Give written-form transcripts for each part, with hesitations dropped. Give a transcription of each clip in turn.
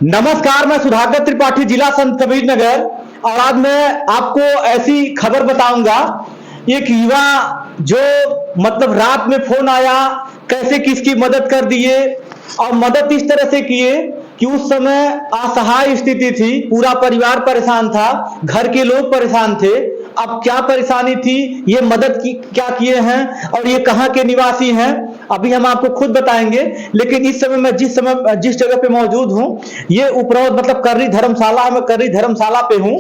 नमस्कार, मैं सुधाकर त्रिपाठी, जिला संत कबीर नगर। और आज मैं आपको ऐसी खबर बताऊंगा, एक युवा जो मतलब रात में फोन आया, कैसे किसकी मदद कर दिए और मदद इस तरह से किए कि उस समय असहाय स्थिति थी, पूरा परिवार परेशान था, घर के लोग परेशान थे। अब क्या परेशानी थी, ये मदद की क्या किए हैं और ये कहाँ के निवासी हैं, अभी हम आपको खुद बताएंगे। लेकिन इस समय मैं जिस जगह पे मौजूद हूँ, ये उपरोक्त मतलब कर्री धर्मशाला है। मैं कर्री धर्मशाला पे हूँ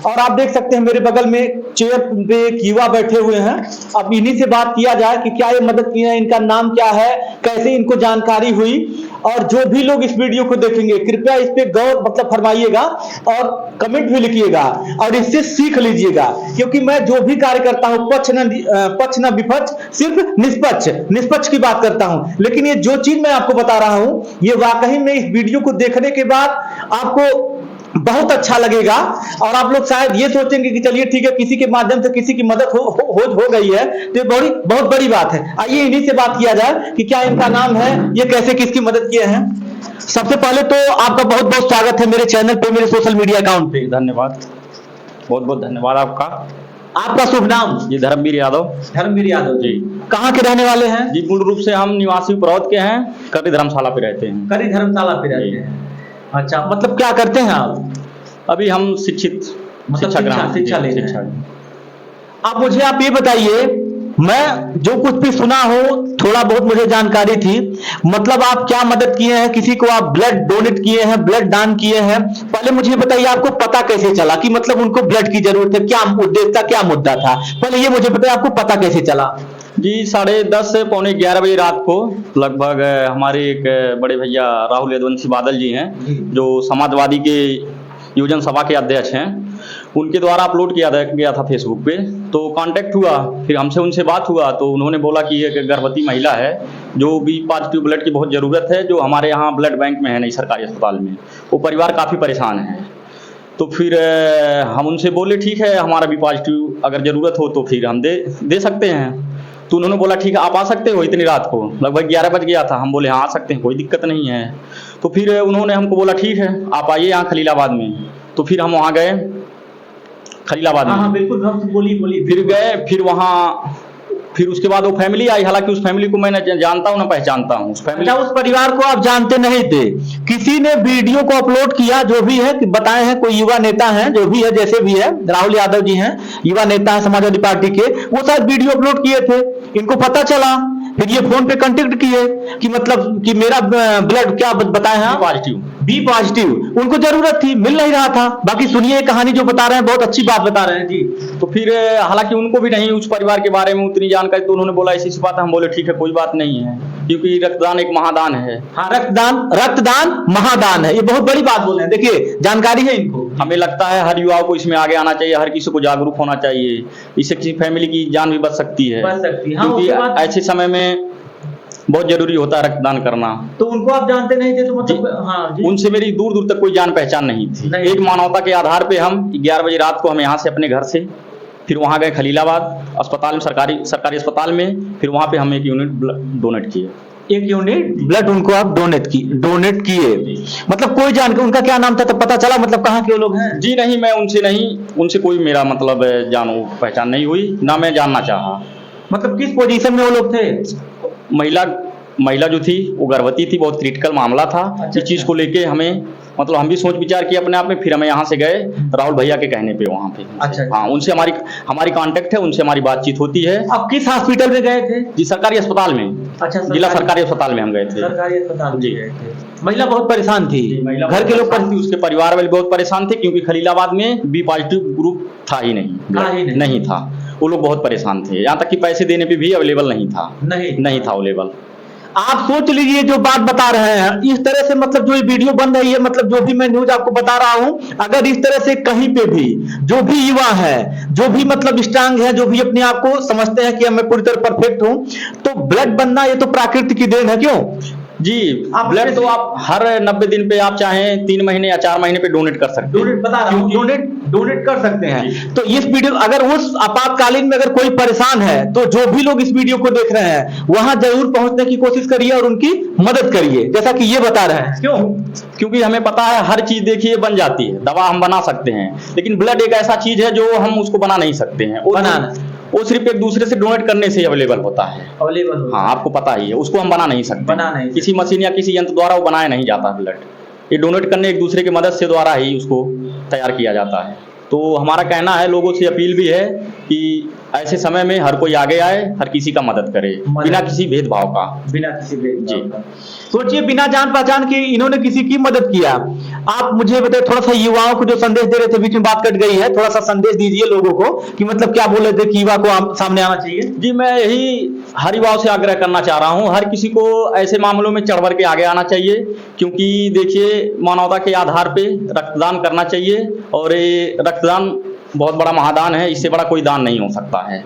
और आप देख सकते हैं मेरे बगल में चेयर पे एक युवा बैठे हुए हैं। अब इन्हीं से बात किया जाए कि क्या ये मदद किए हैं, इनका नाम क्या है, कैसे इनको जानकारी हुई। और जो भी लोग इस वीडियो को देखेंगे कृपया इस पे गौर मतलब फरमाइएगा और कमेंट भी लिखिएगा और इससे सीख लीजिएगा, क्योंकि मैं जो भी कार्य करता हूं पक्ष न विपक्ष, सिर्फ निष्पक्ष की बात करता हूं। लेकिन ये जो चीज मैं आपको बता रहा हूं, ये वाकई में इस वीडियो को देखने के बाद आपको बहुत अच्छा लगेगा और आप लोग शायद ये सोचेंगे कि चलिए ठीक है, किसी के माध्यम से किसी की मदद हो गई है, तो ये बहुत बड़ी बात है। आइए इन्हीं से बात किया जाए कि क्या इनका नाम है, ये कैसे किसकी मदद किए हैं। सबसे पहले तो आपका बहुत बहुत स्वागत है मेरे चैनल पे, मेरे सोशल मीडिया अकाउंट पे। धन्यवाद, बहुत बहुत धन्यवाद आपका। आपका शुभ नाम? जी धर्मवीर यादव। धर्मवीर यादव जी, कहाँ के रहने वाले हैं? जी मूल रूप से हम निवासी उपरोक्त के हैं, कर्री धर्मशाला पे रहते हैं। कर्री धर्मशाला पे रहते हैं, अच्छा। मतलब क्या करते हैं आप? अभी हम शिक्षित शिक्षा ले रहे हैं। अब मुझे आप ये बताइए, मैं जो कुछ भी सुना हो थोड़ा बहुत मुझे जानकारी थी, मतलब आप क्या मदद किए हैं, किसी को आप ब्लड डोनेट किए हैं, ब्लड दान किए हैं। पहले मुझे बताइए आपको पता कैसे चला कि मतलब उनको ब्लड की जरूरत है, क्या उद्देश्य था, क्या मुद्दा था, पहले ये मुझे बताइए आपको पता कैसे चला। जी 10:30 पौने 11 बजे रात को लगभग हमारे एक बड़े भैया राहुल यदुवंशी बादल जी हैं, जो समाजवादी के योजन सभा के अध्यक्ष हैं, उनके द्वारा अपलोड किया गया था फेसबुक पे। तो कांटेक्ट हुआ, फिर हमसे उनसे बात हुआ, तो उन्होंने बोला कि एक गर्भवती महिला है जो बी पॉजिटिव ब्लड की बहुत ज़रूरत है, जो हमारे यहाँ ब्लड बैंक में है नहीं सरकारी अस्पताल में, वो परिवार काफ़ी परेशान है। तो फिर हम उनसे बोले ठीक है, हमारा बी पॉजिटिव अगर ज़रूरत हो तो फिर हम दे सकते हैं। तो उन्होंने बोला ठीक है आप आ सकते हो इतनी रात को, लगभग 11 बज गया था। हम बोले हाँ आ सकते हैं, कोई दिक्कत नहीं है। तो फिर उन्होंने हमको बोला ठीक है आप आइए यहाँ खलीलाबाद में। तो फिर हम वहाँ गए खलीलाबाद में। हाँ बिल्कुल, बोलिए। फिर गए, फिर उसके बाद वो फैमिली आई। हालांकि उस फैमिली को मैं न जानता हूँ न पहचानता हूँ। उस परिवार को आप जानते नहीं थे, किसी ने वीडियो को अपलोड किया, जो भी है कि बताए हैं, कोई युवा नेता हैं, जो भी है जैसे भी है, राहुल यादव जी हैं, युवा नेता है समाजवादी पार्टी के, वो शायद वीडियो अपलोड किए थे। इनको पता चला, फिर ये फोन पे कांटेक्ट किए कि मतलब कि मेरा ब्लड क्या बताए हैं, बी पॉजिटिव, उनको जरूरत थी, मिल नहीं रहा था। बाकी सुनिए कहानी जो बता रहे हैं, बहुत अच्छी बात बता रहे हैं जी। तो फिर हालांकि उनको भी नहीं उस परिवार के बारे में उतनी जानकारी, तो उन्होंने बोला ऐसी बात है। हम बोले ठीक है कोई बात नहीं है, क्योंकि रक्तदान एक महादान है। हाँ, रक्तदान महादान है, ये बहुत बड़ी बात बोल रहे हैं। देखिए जानकारी है इनको। हमें लगता है हर युवाओं को इसमें आगे आना चाहिए, हर किसी को जागरूक होना चाहिए, इससे किसी फैमिली की जान भी बच सकती है। क्योंकि ऐसे समय में बहुत जरूरी होता है रक्तदान करना। तो उनको आप जानते नहीं थे तो मतलब हाँ जी। उनसे मेरी दूर दूर तक कोई जान पहचान नहीं थी। एक मानवता के आधार पे हम 11 बजे रात को हम यहाँ से अपने घर से फिर वहाँ गए खलीलाबाद अस्पताल में, सरकारी अस्पताल में। फिर वहाँ पे हम 1 यूनिट ब्लड डोनेट किए। 1 यूनिट ब्लड उनको आप डोनेट किए। मतलब कोई जानकारी, उनका क्या नाम था तब पता चला, मतलब कहाँ के लोग हैं? जी नहीं, मैं उनसे कोई मेरा मतलब जानो पहचान नहीं हुई, ना मैं जानना चाहा। मतलब किस पोजीशन में वो लोग थे? महिला जो थी वो गर्भवती थी, बहुत क्रिटिकल मामला था। इस चीज को लेके हमें मतलब हम भी सोच विचार किए अपने आप में। फिर हमें यहाँ से गए राहुल भैया के कहने पे वहाँ पे। अच्छा। हाँ, उनसे हमारी कांटेक्ट है, उनसे हमारी बातचीत होती है। अब किस हॉस्पिटल में गए थे? जी सरकारी अस्पताल में। अच्छा, जिला सरकारी अस्पताल में हम गए थे। सरकारी अस्पताल जी गए थे। महिला बहुत परेशान थी, घर के लोग थी, उसके परिवार वाले बहुत परेशान थे, क्योंकि खलीलाबाद में बी पॉजिटिव ग्रुप था ही नहीं था। वो लोग बहुत परेशान थे, यहाँ तक कि पैसे देने पे भी अवेलेबल नहीं था अवेलेबल। आप सोच लीजिए जो बात बता रहे हैं, इस तरह से मतलब जो ये वीडियो बन रही है, मतलब जो भी मैं न्यूज आपको बता रहा हूं, अगर इस तरह से कहीं पे भी जो भी युवा है, जो भी मतलब स्ट्रांग है, जो भी अपने आप को समझते हैं कि मैं पूरी तरह परफेक्ट हूं, तो ब्लड बनना ये तो प्रकृति की देन है। क्यों? जी, आप ब्लड उसमें तो से- आप हर 90 दिन पे आप चाहें 3 महीने या 4 महीने पे डोनेट कर सकते हैं। डोनेट बता रहा हूँ, डोनेट कर सकते जी। हैं। तो इस वीडियो अगर उस आपातकालीन में अगर कोई परेशान है तो जो भी लोग इस वीडियो को देख रहे हैं वहां जरूर पहुंचने की कोशिश करिए और उनकी मदद करिए, जैसा कि ये बता रहे हैं। क्यों? क्योंकि हमें पता है हर चीज देखिए बन जाती है, दवा हम बना सकते हैं, लेकिन ब्लड एक ऐसा चीज है जो हम उसको बना नहीं सकते हैं। वो सिर्फ एक दूसरे से डोनेट करने से अवेलेबल होता है। अवेलेबल हाँ, आपको पता ही है, उसको हम बना नहीं सकते। बना नहीं किसी मशीन या किसी यंत्र द्वारा वो बनाया नहीं जाता ब्लड। ये डोनेट करने एक दूसरे की मदद से द्वारा ही उसको तैयार किया जाता है। तो हमारा कहना है, लोगों से अपील भी है कि ऐसे समय में हर कोई आगे आए, हर किसी का मदद करे बिना किसी भेदभाव का। बिना किसी जी। सोचिए, बिना जान पहचान के इन्होंने किसी की मदद किया। आप मुझे बताइए, थोड़ा सा युवाओं को जो संदेश दे रहे थे, बीच में बात कट गई है, थोड़ा सा संदेश दीजिए लोगों को कि मतलब क्या बोल रहे थे कि युवा को सामने आना चाहिए। जी, मैं यही हर युवाओं से आग्रह करना चाह रहा हूँ, हर किसी को ऐसे मामलों में चढ़ बढ़ के आगे आना चाहिए, क्योंकि देखिए मानवता के आधार पे रक्तदान करना चाहिए और ये रक्तदान बहुत बड़ा महादान है, इससे बड़ा कोई दान नहीं हो सकता है।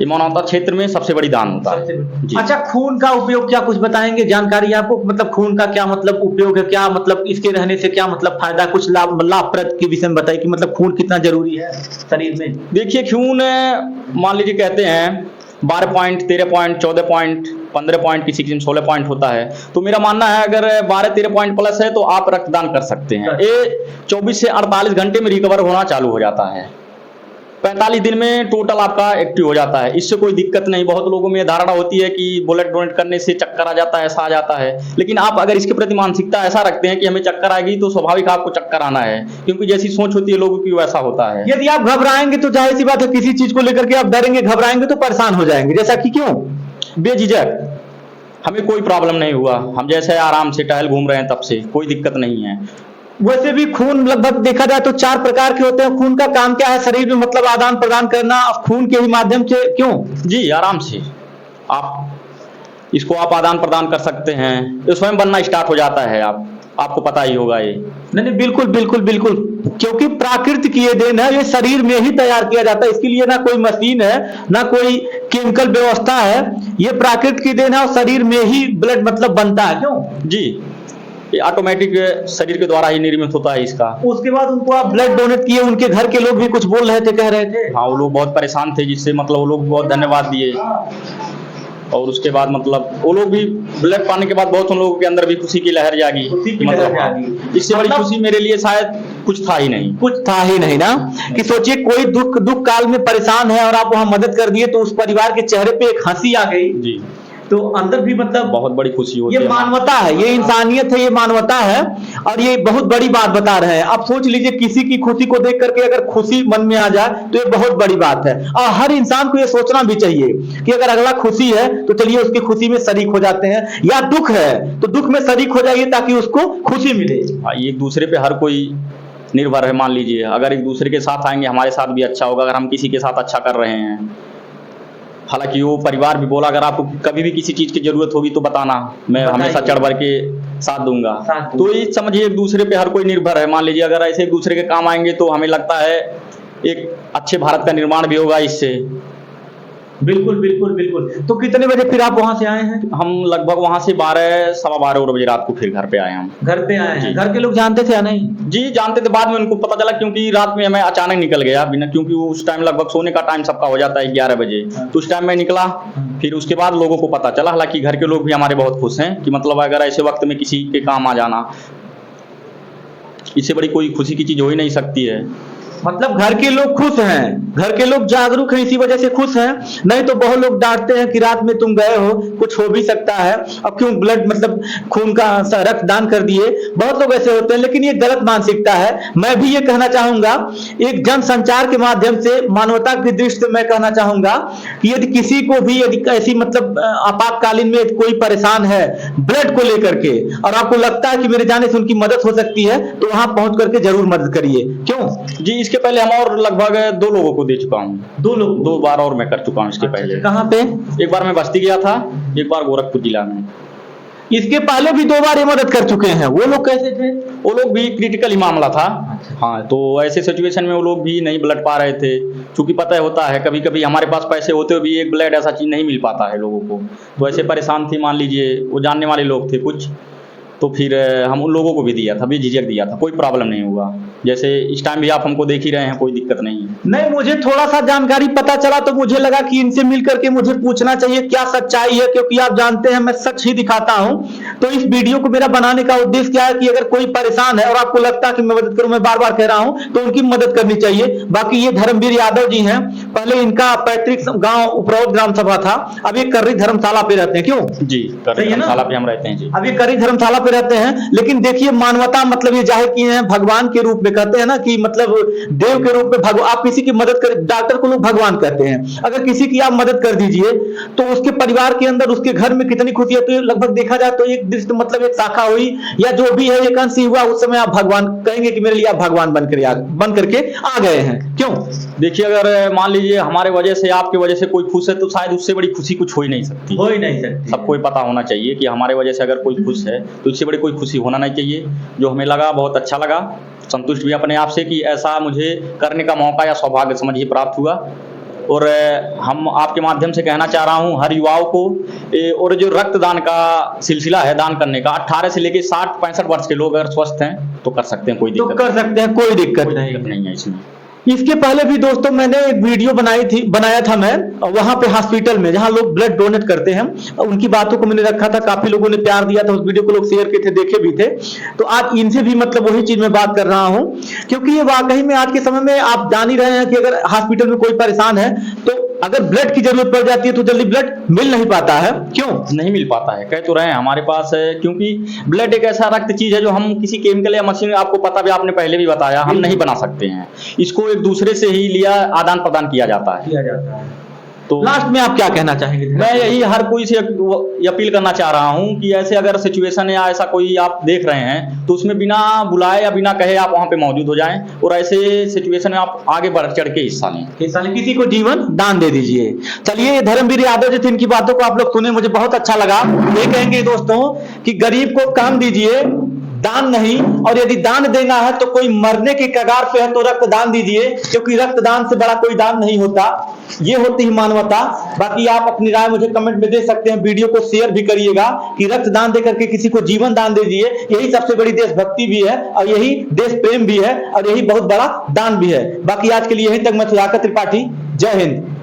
ये मानवता क्षेत्र में सबसे बड़ी दान होता है। जी। अच्छा, खून का उपयोग क्या कुछ बताएंगे, जानकारी है आपको? मतलब खून का क्या मतलब उपयोग है, क्या मतलब इसके रहने से क्या मतलब फायदा, कुछ लाभप्रद के विषय में बताइए कि मतलब खून कितना जरूरी है शरीर में। देखिए, खून मान लीजिए कहते हैं 12 पॉइंट, 13 पॉइंट, 14 पॉइंट, 15 पॉइंट, किसी किसी में 16 पॉइंट होता है। तो मेरा मानना है अगर 12-13 पॉइंट प्लस है तो आप रक्तदान कर सकते हैं। ये 24 से 48 घंटे में रिकवर होना चालू हो जाता है, 45 दिन में टोटल आपका एक्टिव हो जाता है। इससे कोई दिक्कत नहीं। बहुत लोगों में धारणा होती है कि ब्लड डोनेट करने से चक्कर आ जाता है, ऐसा आ जाता है, लेकिन आप अगर इसके प्रति मानसिकता ऐसा रखते हैं कि हमें चक्कर आएगी, तो स्वाभाविक आपको चक्कर आना है, क्योंकि जैसी सोच होती है लोगों की वैसा होता है। यदि आप घबराएंगे तो जाहिर सी बात है, किसी चीज को लेकर के आप डरेंगे, घबराएंगे तो परेशान हो जाएंगे, जैसा कि क्यों? बेझिझक, हमें कोई प्रॉब्लम नहीं हुआ, हम जैसे आराम से टहल घूम रहे हैं, तब से कोई दिक्कत नहीं है। वैसे भी खून लगभग देखा जाए तो 4 प्रकार के होते हैं। खून का काम क्या है? शरीर में मतलब आदान प्रदान करना खून के ही माध्यम से। क्यों? जी, आराम से आप इसको आप आदान प्रदान कर सकते हैं, ये स्वयं बनना स्टार्ट हो जाता है। आपको पता ही होगा ये। नहीं नहीं, बिल्कुल बिल्कुल बिल्कुल, क्योंकि प्राकृतिक की ये देन है, ये शरीर में ही तैयार किया जाता है। इसके लिए ना कोई मशीन है, ना कोई केमिकल व्यवस्था है, ये प्राकृतिक की देन है और शरीर में ही ब्लड मतलब बनता है। क्यों? जी, ये ऑटोमेटिक शरीर के द्वारा ही निर्मित होता है इसका। उसके बाद उनको आप ब्लड डोनेट किए, उनके घर के लोग भी कुछ बोल रहे थे, कह रहे थे। हाँ, वो लोग बहुत परेशान थे, जिससे मतलब वो लोग बहुत धन्यवाद दिए। और उसके बाद मतलब वो लोग भी ब्लड पाने के बाद बहुत उन लोगों के अंदर भी खुशी की लहर जागी। मतलब इससे बड़ी खुशी मेरे लिए शायद कुछ था ही नहीं। कुछ था ही नहीं ना, कि सोचिए कोई दुख काल में परेशान है और आप वहां मदद कर दिए, तो उस परिवार के चेहरे पे एक हंसी आ गई। जी, तो अंदर भी मतलब बहुत बड़ी खुशी होती ये है। मानवता है, ये इंसानियत है, ये मानवता है, और ये बहुत बड़ी बात बता रहे हैं। अब सोच लीजिए, किसी की खुशी को देख करके अगर खुशी मन में आ जाए तो ये बहुत बड़ी बात है। और हर इंसान को ये सोचना भी चाहिए कि अगर अगला खुशी है तो चलिए उसकी खुशी में शरीक हो जाते हैं, या दुख है तो दुख में शरीक हो जाइए ताकि उसको खुशी मिले। ये एक दूसरे पे हर कोई निर्भर है। मान लीजिए अगर एक दूसरे के साथ आएंगे, हमारे साथ भी अच्छा होगा। अगर हम किसी के साथ अच्छा कर रहे हैं, हालांकि वो परिवार भी बोला अगर आपको कभी भी किसी चीज की जरूरत होगी तो बताना, मैं हमेशा चढ़ बढ़ के साथ दूंगा। तो ये समझिए एक दूसरे पे हर कोई निर्भर है। मान लीजिए अगर ऐसे एक दूसरे के काम आएंगे तो हमें लगता है एक अच्छे भारत का निर्माण भी होगा इससे। बिल्कुल बिल्कुल बिल्कुल। तो कितने बजे फिर आप वहां से आए हैं? हम लगभग वहां से 12 सवा 12 बजे रात को फिर घर पे आए। हम घर पे आए हैं। जी। घर के लोग जानते थे या नहीं? जी, जानते थे, बाद में उनको पता चला, क्योंकि रात में हमें अचानक निकल गया बिना, क्योंकि उस टाइम लगभग सोने का टाइम सबका हो जाता है 11 बजे। तो उस टाइम में निकला, फिर उसके बाद लोगों को पता चला। हालांकि घर के लोग भी हमारे बहुत खुश हैं कि मतलब अगर ऐसे वक्त में किसी के काम आ जाना, इससे बड़ी कोई खुशी की चीज हो ही नहीं सकती है। मतलब घर के लोग खुश हैं, घर के लोग जागरूक हैं, इसी वजह से खुश हैं। नहीं तो बहुत लोग डांटते हैं कि रात में तुम गए हो, कुछ हो भी सकता है, अब क्यों ब्लड मतलब खून का रक्तदान कर दिए। बहुत लोग ऐसे होते हैं, लेकिन ये गलत मानसिकता है। मैं भी ये कहना चाहूंगा, एक जन संचार के माध्यम से मानवता की दृष्टि से मैं कहना चाहूंगा कि यदि किसी को भी यदि ऐसी मतलब आपातकालीन में कोई परेशान है ब्लड को लेकर के, और आपको लगता है कि मेरे जाने से उनकी मदद हो सकती है, तो वहां पहुंच करके जरूर मदद करिए। क्यों? जी, इसके पहले हम और लगभग 2 लोगों को दे चुका हूँ। 2 बार और मैं कर चुका हूँ इसके पहले। कहाँ पे? एक बार मैं बस्ती गया था, एक बार गोरखपुर जिला में। इसके पहले भी 2 बार ये मदद कर चुके हैं, वो लोग कैसे थे? वो लोग भी क्रिटिकल ही मामला था। हाँ, तो ऐसे सिचुएशन में वो लोग भी नहीं ब्लड पा रहे थे, क्योंकि पता होता है कभी कभी हमारे पास पैसे होते हुए भी एक ब्लड ऐसा चीज़ नहीं मिल पाता है लोगों को, तो ऐसे परेशान थी, मान लीजिए वो जानने वाले लोग थे कुछ, तो फिर हम उन लोगों को भी दिया था, बेझिझक दिया था, कोई प्रॉब्लम नहीं हुआ। जैसे इस टाइम भी आप हमको देख ही रहे हैं, कोई दिक्कत नहीं है। नहीं, मुझे थोड़ा सा जानकारी पता चला तो मुझे लगा कि इनसे मिल करके मुझे पूछना चाहिए क्या सच्चाई है, क्योंकि आप जानते हैं मैं सच ही दिखाता हूं। तो इस वीडियो को मेरा बनाने का उद्देश्य क्या है कि अगर कोई परेशान है और आपको लगता है कि मैं मदद करूं, मैं बार बार कह रहा हूं, तो उनकी मदद करनी चाहिए। बाकी ये धर्मवीर यादव जी हैं, पहले इनका पैतृक गांव उपरौत ग्राम सभा था, अब ये कर्री धर्मशाला पे रहते हैं। क्यों जी, कर्री धर्मशाला पे हम रहते हैं जी। अब ये कर्री धर्मशाला पे रहते हैं, लेकिन देखिए मानवता मतलब ये जाहिर किए हैं, भगवान के रूप में कहते हैं ना कि मतलब देव के रूप में भगवान, आप किसी की मदद कर, डॉक्टर को लोग भगवान कहते हैं, अगर किसी की आप मदद कर दीजिए तो उसके परिवार के अंदर, उसके घर में कितनी खुशी है। तो लगभग देखा जाए तो एक दृष्टि मतलब एक शाखा हुई या जो भी है एक अंश ही हुआ, उस समय आप भगवान कहेंगे कि मेरे लिए आप भगवान बन करके आ गए हैं। क्यों? देखिए, अगर मान लीजिए हमारे वजह से, आपके वजह से कोई खुश है, तो शायद उससे बड़ी खुशी कुछ हो ही नहीं सकती। हो ही नहीं सकती। सबको पता होना चाहिए कि हमारे वजह से अगर कोई खुश है तो इससे बड़ी कोई खुशी होना नहीं चाहिए। जो हमें लगा, बहुत अच्छा लगा, संतुष्ट भी अपने आप से कि ऐसा मुझे करने का मौका या सौभाग्य समझिए प्राप्त हुआ। और हम आपके माध्यम से कहना चाह रहा हूं हर युवाओं को, और जो रक्तदान का सिलसिला है, दान करने का, 18 से लेकर 60-65 वर्ष के लोग अगर स्वस्थ हैं तो कर सकते हैं, कोई तो दिक्कत कर सकते हैं, कोई दिक्कत नहीं है इसमें। इसके पहले भी दोस्तों मैंने एक वीडियो बनाया था मैं, वहां पे हॉस्पिटल में जहां लोग ब्लड डोनेट करते हैं, उनकी बातों को मैंने रखा था, काफी लोगों ने प्यार दिया था, उस वीडियो को लोग शेयर किए थे, देखे भी थे। तो आज इनसे भी मतलब वही चीज मैं बात कर रहा हूं, क्योंकि ये वाकई में आज के समय में आप जान ही रहे हैं कि अगर हॉस्पिटल में कोई परेशान है तो अगर ब्लड की जरूरत पड़ जाती है तो जल्दी ब्लड मिल नहीं पाता है। क्यों नहीं मिल पाता है? कह तो रहे हैं हमारे पास है, क्योंकि ब्लड एक ऐसा रक्त चीज है जो हम किसी केमिकल या मशीन, आपको पता भी, आपने पहले भी बताया, हम नहीं बना सकते हैं। इसको एक दूसरे से ही लिया, आदान प्रदान किया जाता है। तो लास्ट में आप क्या कहना चाहेंगे? मैं यही हर कोई से अपील करना चाह रहा हूं कि ऐसे अगर सिचुएशन या ऐसा कोई आप देख रहे हैं तो उसमें बिना बुलाए या बिना कहे आप वहां पे मौजूद हो जाएं, और ऐसे सिचुएशन में आप आगे बढ़ चढ़ के हिस्सा लें, किसी को जीवन दान दे दीजिए। चलिए, धर्मवीर यादव जी थे, इनकी बातों को आप लोग सुने, मुझे बहुत अच्छा लगा। ये कहेंगे दोस्तों कि गरीब को काम दीजिए, दान नहीं, और यदि दान देना है तो कोई मरने के कगार पे है तो रक्तदान दीजिए, क्योंकि रक्तदान से बड़ा कोई दान नहीं होता। ये होती है मानवता। बाकी आप अपनी राय मुझे कमेंट में दे सकते हैं, वीडियो को शेयर भी करिएगा कि रक्तदान दे करके किसी को जीवन दान दे दीजिए। यही सबसे बड़ी देशभक्ति भी है और यही देश प्रेम भी है और यही बहुत बड़ा दान भी है। बाकी आज के लिए यहीं तक। मैं सुधाकर त्रिपाठी, जय हिंद।